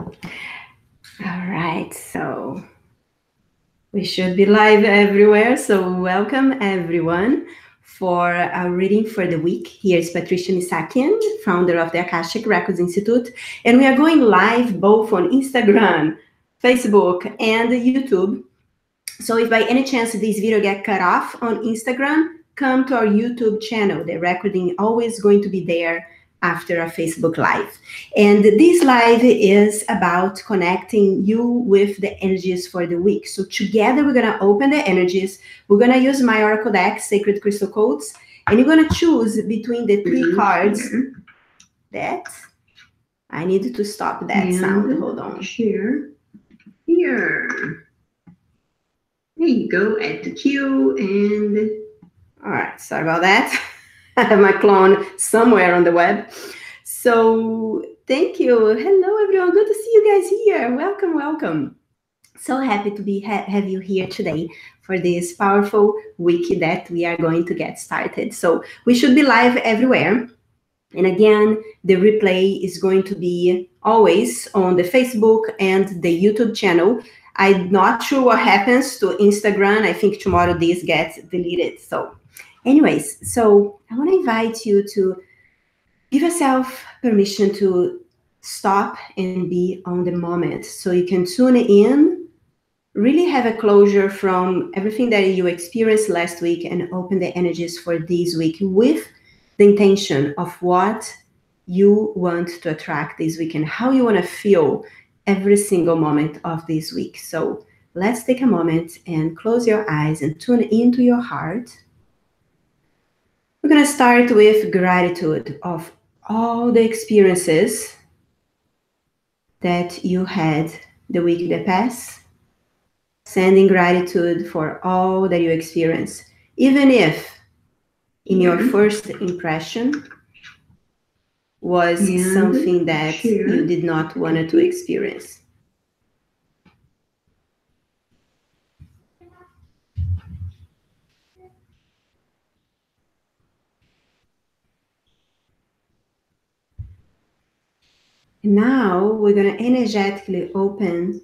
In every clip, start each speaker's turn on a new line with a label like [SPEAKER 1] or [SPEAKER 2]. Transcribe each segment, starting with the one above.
[SPEAKER 1] All right, so we should be live everywhere. So welcome everyone for our reading for the week. Here is Patricia Misakian, founder of the Akashic Records Institute, and we are going live both on Instagram, Facebook, and YouTube. So if by any chance this video get cut off on Instagram, come to our YouTube channel. The recording always going to be there after a Facebook Live. And this live is about connecting you with the energies for the week. So together we're going to open the energies. We're going to use my Oracle deck, Sacred Crystal Codes, and you're going to choose between the three cards that I need to stop that sound. Hold on.
[SPEAKER 2] Here. There you go, add the Q and...
[SPEAKER 1] All right, sorry about that. I have my clone somewhere on the web. So thank you. Hello, everyone. Good to see you guys here. Welcome, welcome. So happy to have you here today for this powerful week that we are going to get started. So we should be live everywhere. And again, the replay is going to be always on the Facebook and the YouTube channel. I'm not sure what happens to Instagram. I think tomorrow this gets deleted. So anyways, so I want to invite you to give yourself permission to stop and be on the moment. So you can tune in, really have a closure from everything that you experienced last week and open the energies for this week with the intention of what you want to attract this week and how you want to feel every single moment of this week. So let's take a moment and close your eyes and tune into your heart. We're going to start with gratitude of all the experiences that you had the week that passed. Sending gratitude for all that you experienced, even if in your first impression was something that you did not want to experience. Now we're going to energetically open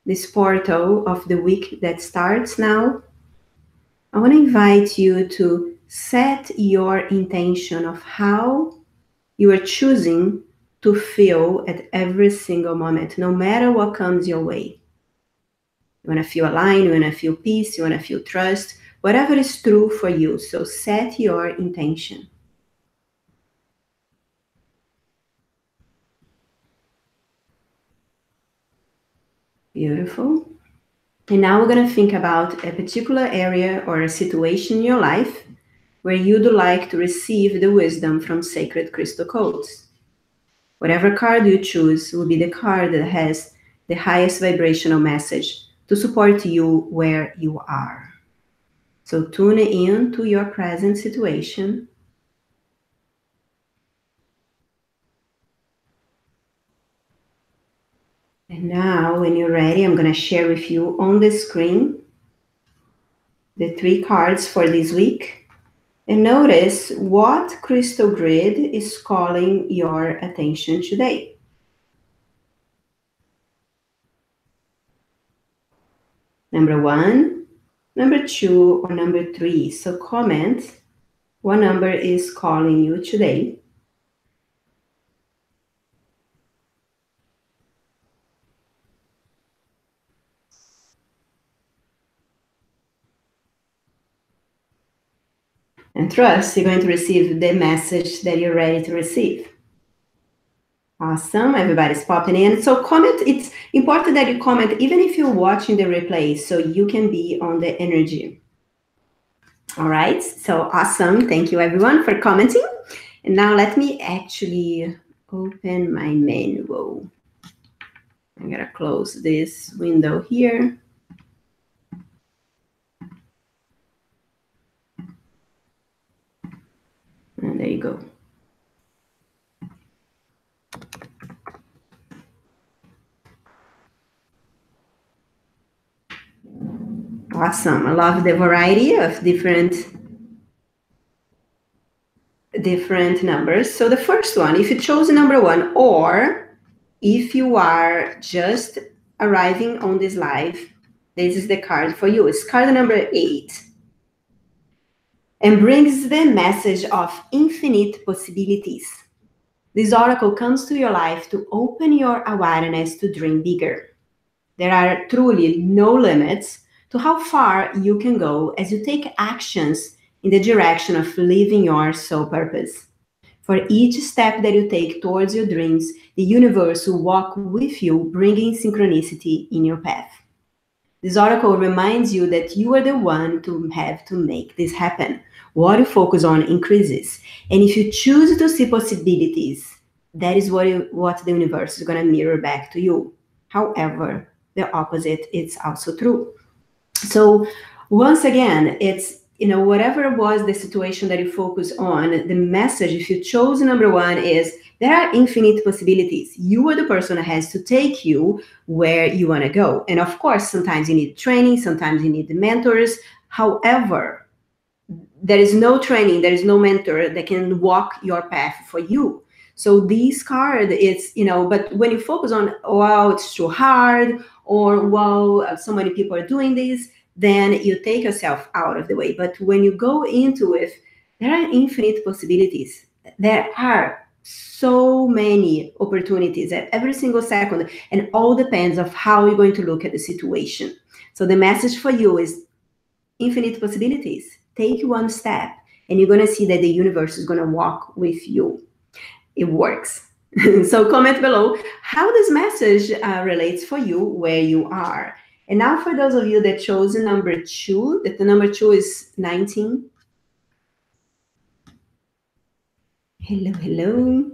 [SPEAKER 1] this portal of the week that starts now. I want to invite you to set your intention of how you are choosing to feel at every single moment, no matter what comes your way. You want to feel aligned, you want to feel peace, you want to feel trust, whatever is true for you. So set your intention. Beautiful. And now we're going to think about a particular area or a situation in your life where you'd like to receive the wisdom from Sacred Crystal Codes. Whatever card you choose will be the card that has the highest vibrational message to support you where you are. So tune in to your present situation. And now, when you're ready, I'm going to share with you on the screen the three cards for this week. And notice what crystal grid is calling your attention today. Number 1, number 2, or number 3. So comment what number is calling you today. And trust, you're going to receive the message that you're ready to receive. Awesome, everybody's popping in. So comment, it's important that you comment even if you're watching the replay so you can be on the energy. All right, so awesome. Thank you everyone for commenting. And now let me actually open my manual. I'm gonna close this window here. And there you go. Awesome. I love the variety of different numbers. So the first one, if you chose number 1, or if you are just arriving on this live, this is the card for you. It's card number 8. And brings the message of infinite possibilities. This oracle comes to your life to open your awareness to dream bigger. There are truly no limits to how far you can go as you take actions in the direction of living your soul purpose. For each step that you take towards your dreams, the universe will walk with you, bringing synchronicity in your path. This oracle reminds you that you are the one to have to make this happen. What you focus on increases. And if you choose to see possibilities, that is what the universe is going to mirror back to you. However, the opposite is also true. So once again, it's, whatever was the situation that you focus on, the message, if you chose number 1, is there are infinite possibilities. You are the person that has to take you where you want to go. And of course, sometimes you need training, sometimes you need the mentors. However, there is no training, there is no mentor that can walk your path for you. So this card, it's, but when you focus on, wow, it's too hard, or wow, so many people are doing this, then you take yourself out of the way. But when you go into it, there are infinite possibilities. There are so many opportunities at every single second, and all depends of how you're going to look at the situation. So the message for you is infinite possibilities. Take one step, and you're going to see that the universe is going to walk with you. It works. So comment below how this message relates for you where you are. And now for those of you that chose number 2, that the number 2 is 19. Hello.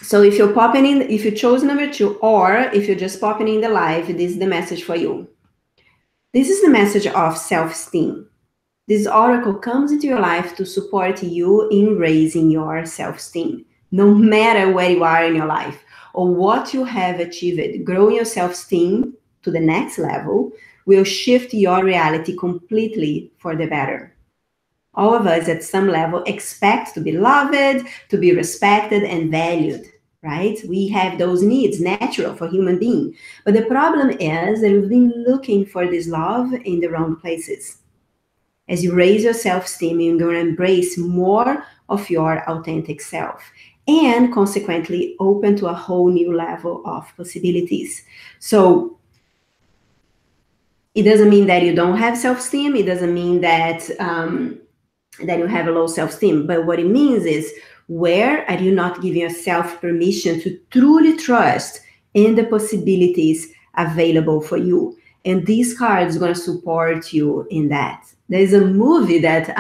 [SPEAKER 1] So if you're popping in, if you chose number 2, or if you're just popping in the live, this is the message for you. This is the message of self-esteem. This oracle comes into your life to support you in raising your self-esteem. No matter where you are in your life or what you have achieved, growing your self-esteem to the next level will shift your reality completely for the better. All of us at some level expect to be loved, to be respected and valued, right? We have those needs, natural for human being. But the problem is that we've been looking for this love in the wrong places. As you raise your self-esteem, you're going to embrace more of your authentic self and consequently open to a whole new level of possibilities. So it doesn't mean that you don't have self-esteem. It doesn't mean that, that you have a low self-esteem. But what it means is, where are you not giving yourself permission to truly trust in the possibilities available for you? And these cards are going to support you in that. There's a movie that,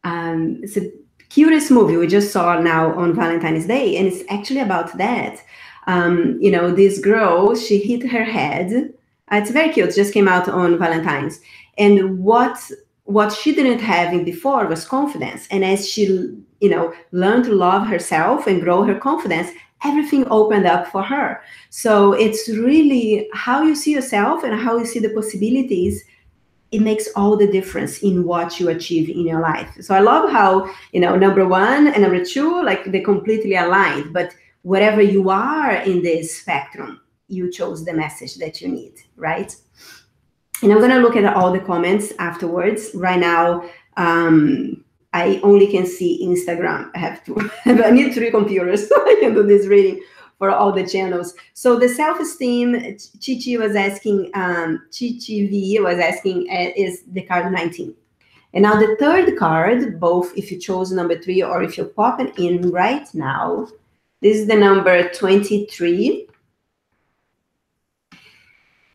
[SPEAKER 1] it's a cutest movie we just saw now on Valentine's Day, and it's actually about that. This girl, she hit her head. It's very cute. It just came out on Valentine's. And what she didn't have before was confidence. And as she, learned to love herself and grow her confidence, everything opened up for her. So it's really how you see yourself and how you see the possibilities. It makes all the difference in what you achieve in your life. So I love how, number 1 and number 2, like they completely aligned, but wherever you are in this spectrum, you chose the message that you need, right? And I'm going to look at all the comments afterwards. Right now, I only can see Instagram. I need 3 computers so I can do this reading for all the channels. So the self-esteem, Chichi was asking, Chichi V was asking, is the card 19. And now the third card, both if you chose number 3 or if you're popping in right now, this is the number 23.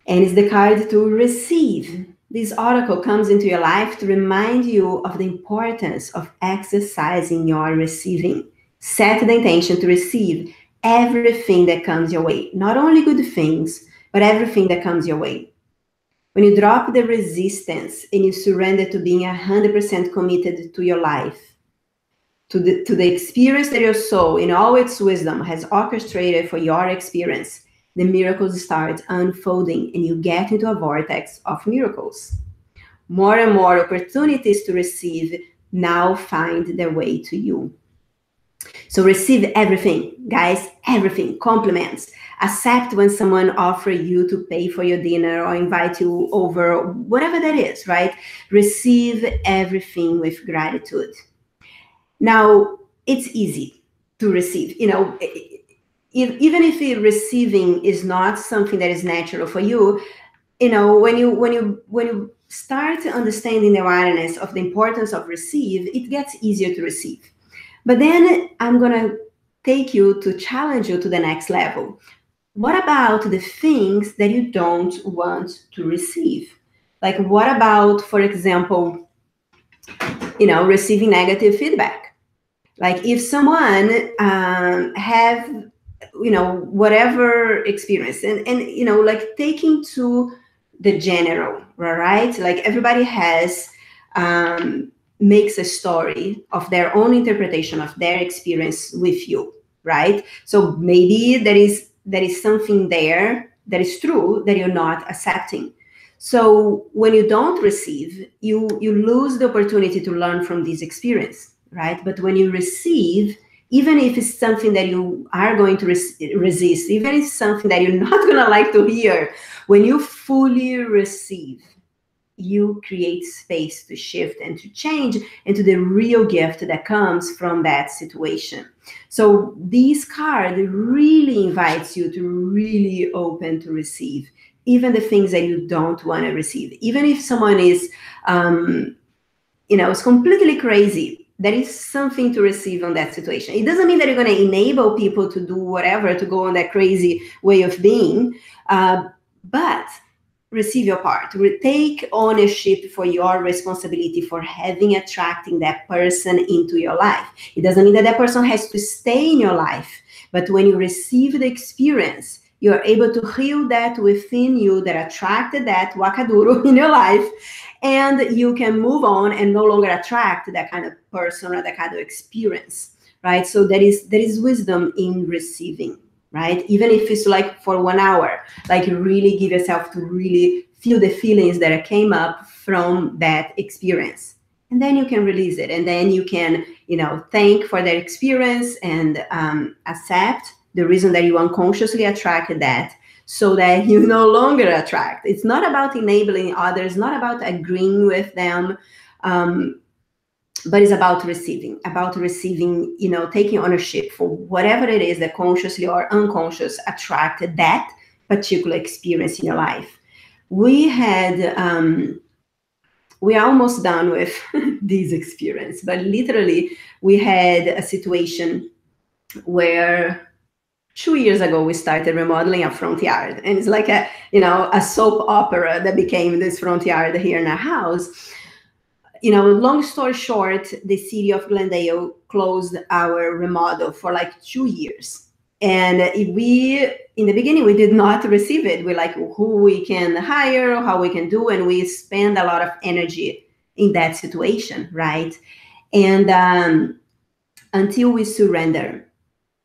[SPEAKER 1] And it's the card to receive. This oracle comes into your life to remind you of the importance of exercising your receiving. Set the intention to receive everything that comes your way. Not only good things, but everything that comes your way. When you drop the resistance and you surrender to being 100% committed to your life, to the experience that your soul, in all its wisdom, has orchestrated for your experience, the miracles start unfolding and you get into a vortex of miracles. More and more opportunities to receive now find their way to you. So receive everything, guys, everything, compliments. Accept when someone offers you to pay for your dinner or invite you over, whatever that is, right? Receive everything with gratitude. Now, it's easy to receive. Even if receiving is not something that is natural for you, when you start understanding the awareness of the importance of receive, it gets easier to receive. But then I'm gonna take you to challenge you to the next level. What about the things that you don't want to receive? Like, what about, for example, receiving negative feedback? Like, if someone have, whatever experience, and like taking to the general, right? Like, everybody has makes a story of their own interpretation of their experience with you, right? So maybe there is something there that is true that you're not accepting. So when you don't receive, you lose the opportunity to learn from this experience, right? But when you receive, even if it's something that you are going to resist, even if it's something that you're not going to like to hear, when you fully receive, you create space to shift and to change into the real gift that comes from that situation. So this card really invites you to really open to receive, even the things that you don't want to receive. Even if someone is, is completely crazy, there is something to receive on that situation. It doesn't mean that you're going to enable people to do whatever, to go on that crazy way of being, but receive your part. Take ownership for your responsibility for attracting that person into your life. It doesn't mean that that person has to stay in your life, but when you receive the experience, you're able to heal that within you that attracted that wakaduro in your life, and you can move on and no longer attract that kind of person or that kind of experience, right? So there is wisdom in receiving, right? Even if it's like for 1 hour, like really give yourself to really feel the feelings that came up from that experience. And then you can release it. And then you can, thank for that experience and accept the reason that you unconsciously attracted that, so that you no longer attract. It's not about enabling others, not about agreeing with them, but it's about receiving, taking ownership for whatever it is that consciously or unconscious attracted that particular experience in your life. We are almost done with this experience, but literally we had a situation where 2 years ago we started remodeling a front yard, and it's like a soap opera that became this front yard here in our house. Long story short, the city of Glendale closed our remodel for like 2 years. And in the beginning, we did not receive it. We're like, who we can hire, how we can do, and we spend a lot of energy in that situation, right? And until we surrender.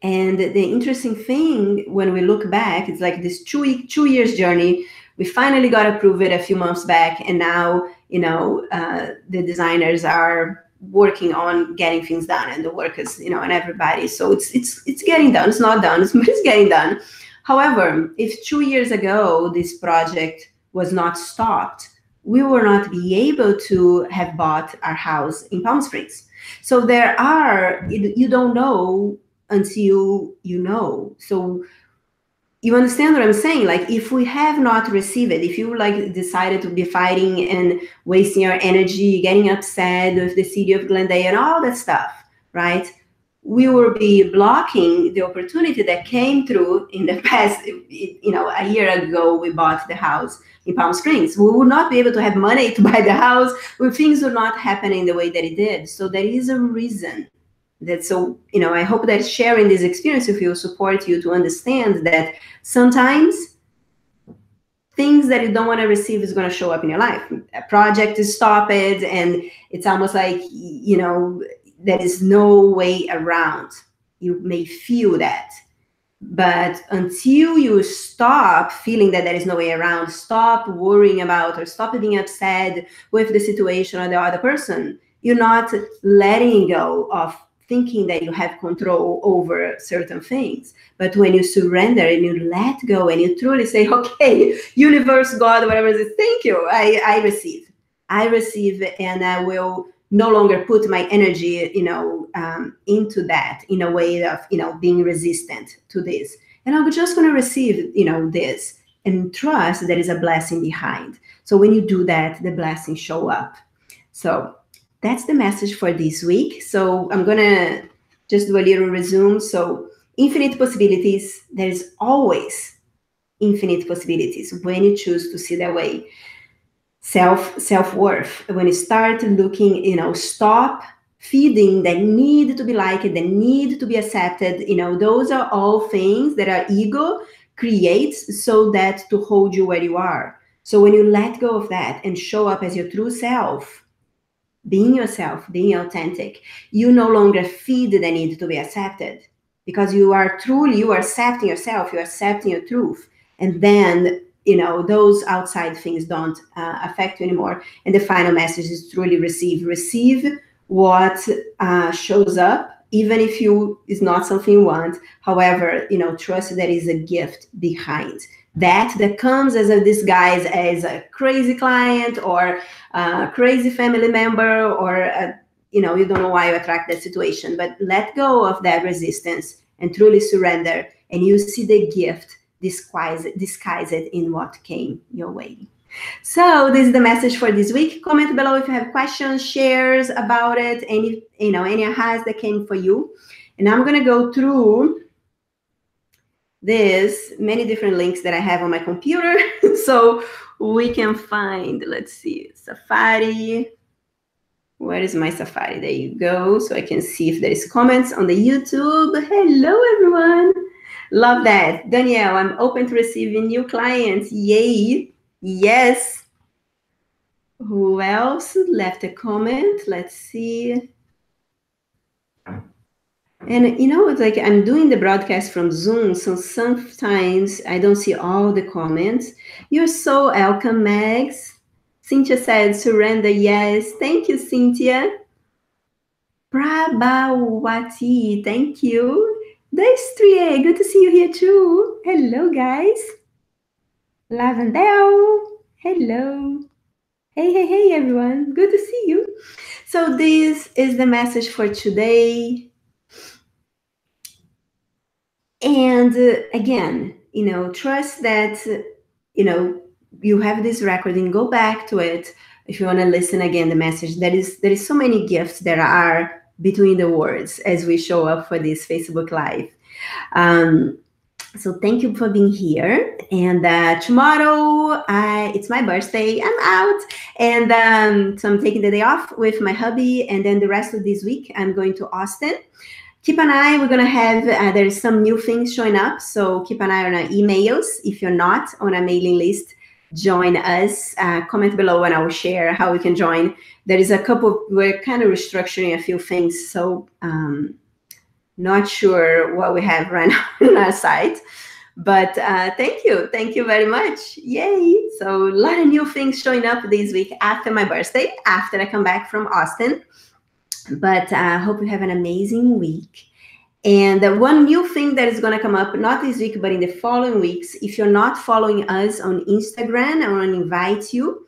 [SPEAKER 1] And the interesting thing, when we look back, it's like this 2 years journey. We finally got approved a few months back, and now the designers are working on getting things done, and the workers, and everybody. So it's getting done. It's not done, but it's getting done. However, if 2 years ago this project was not stopped, we will not be able to have bought our house in Palm Springs. So you don't know until you know. So you understand what I'm saying? Like, if we have not received it, if you like decided to be fighting and wasting your energy, getting upset with the city of Glendale and all that stuff, right? We will be blocking the opportunity that came through in the past. A year ago, we bought the house in Palm Springs. We would not be able to have money to buy the house when things would not happen in the way that it did. So there is a reason. I hope that sharing this experience with you support you to understand that sometimes things that you don't want to receive is going to show up in your life. A project is stopped, and it's almost like, there is no way around. You may feel that. But until you stop feeling that there is no way around, stop worrying about or stop being upset with the situation or the other person, you're not letting go of thinking that you have control over certain things. But when you surrender and you let go and you truly say, okay, universe, God, whatever it is, thank you, I receive. I receive, and I will no longer put my energy, into that in a way of, being resistant to this. And I'm just going to receive, this and trust there is a blessing behind. So when you do that, the blessings show up. So that's the message for this week. So I'm going to just do a little resume. So infinite possibilities, there is always infinite possibilities when you choose to see that way. Self-worth, when you start looking, stop feeding the need to be liked, the need to be accepted, those are all things that our ego creates so that to hold you where you are. So when you let go of that and show up as your true self, being yourself, being authentic, you no longer feed the need to be accepted, because you are accepting yourself, you're accepting your truth. And then, those outside things don't affect you anymore. And the final message is truly receive what shows up, even if is not something you want. However, trust there is a gift behind that comes as a disguise as a crazy client or a crazy family member, or you don't know why you attract that situation. But let go of that resistance and truly surrender, and you see the gift disguised in what came your way. So this is the message for this week. Comment below if you have questions, shares about it, any ahas that came for you. And I'm going to go through many different links that I have on my computer so we can find, let's see, Safari. Where is my Safari? There you go. So I can see if there is comments on the YouTube. Hello, everyone. Love that. Danielle, I'm open to receiving new clients. Yay. Yes. Who else left a comment? Let's see. And it's like I'm doing the broadcast from Zoom, so sometimes I don't see all the comments. You're so welcome, Mags. Cynthia said, surrender, yes. Thank you, Cynthia. Prabhawati, thank you. Destrie, good to see you here too. Hello, guys. Lavendel, hello. Hey, everyone. Good to see you. So this is the message for today. And again, trust that, you have this recording, go back to it. If you want to listen again, the message, there is so many gifts that are between the words as we show up for this Facebook Live. So thank you for being here. And tomorrow, it's my birthday. I'm out. And so I'm taking the day off with my hubby. And then the rest of this week, I'm going to Austin. Keep an eye. We're going to have, there's some new things showing up. So keep an eye on our emails. If you're not on a mailing list, join us. Comment below and I will share how we can join. There is we're kind of restructuring a few things. So not sure what we have right now on our site. But thank you. Thank you very much. Yay. So a lot of new things showing up this week after my birthday, after I come back from Austin. But I hope you have an amazing week. And one new thing that is going to come up, not this week, but in the following weeks, if you're not following us on Instagram, I want to invite you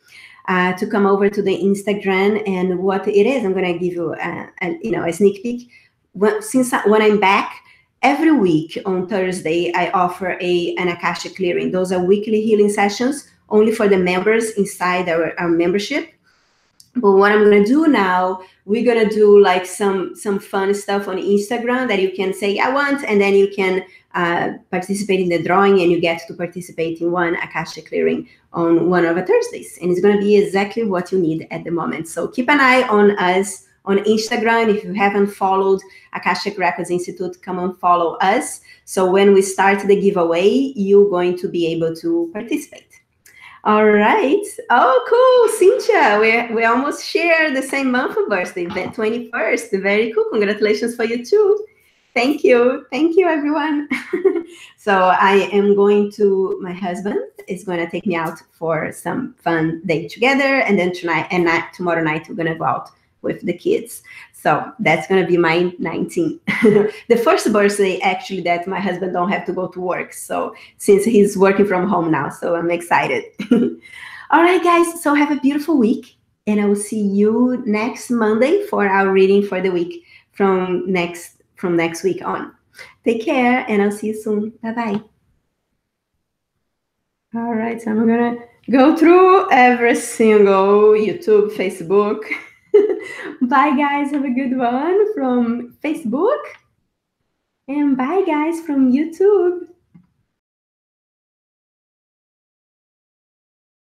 [SPEAKER 1] to come over to the Instagram. And what it is, I'm going to give you a sneak peek. When I'm back, every week on Thursday, I offer an Akashic clearing. Those are weekly healing sessions only for the members inside our membership. But what I'm going to do now, we're going to do like some fun stuff on Instagram that you can say, I want, and then you can participate in the drawing, and you get to participate in one Akashic clearing on one of the Thursdays. And it's going to be exactly what you need at the moment. So keep an eye on us on Instagram. If you haven't followed Akashic Records Institute, come on, follow us. So when we start the giveaway, you're going to be able to participate. All right. Oh, cool. Cynthia, we almost share the same month of birthday, the 21st. Very cool. Congratulations for you too. Thank you. Thank you, everyone. So I am my husband is going to take me out for some fun day together. And then tomorrow night, we're going to go out with the kids. So that's going to be my 19. The first birthday, actually, that my husband don't have to go to work. So since he's working from home now, so I'm excited. All right, guys. So have a beautiful week. And I will see you next Monday for our reading for the week from next week on. Take care, and I'll see you soon. Bye-bye. All right, so I'm gonna go through every single YouTube, Facebook. Bye, guys. Have a good one from Facebook. And bye, guys, from YouTube.